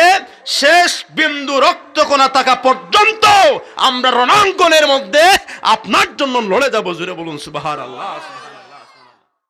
শেষ বিন্দু রক্তকণা থাকা পর্যন্ত আমরা রণাঙ্গনের মধ্যে আপনার জন্য লড়ে যাব। জুড়ে বলুন সুবহানাল্লাহ।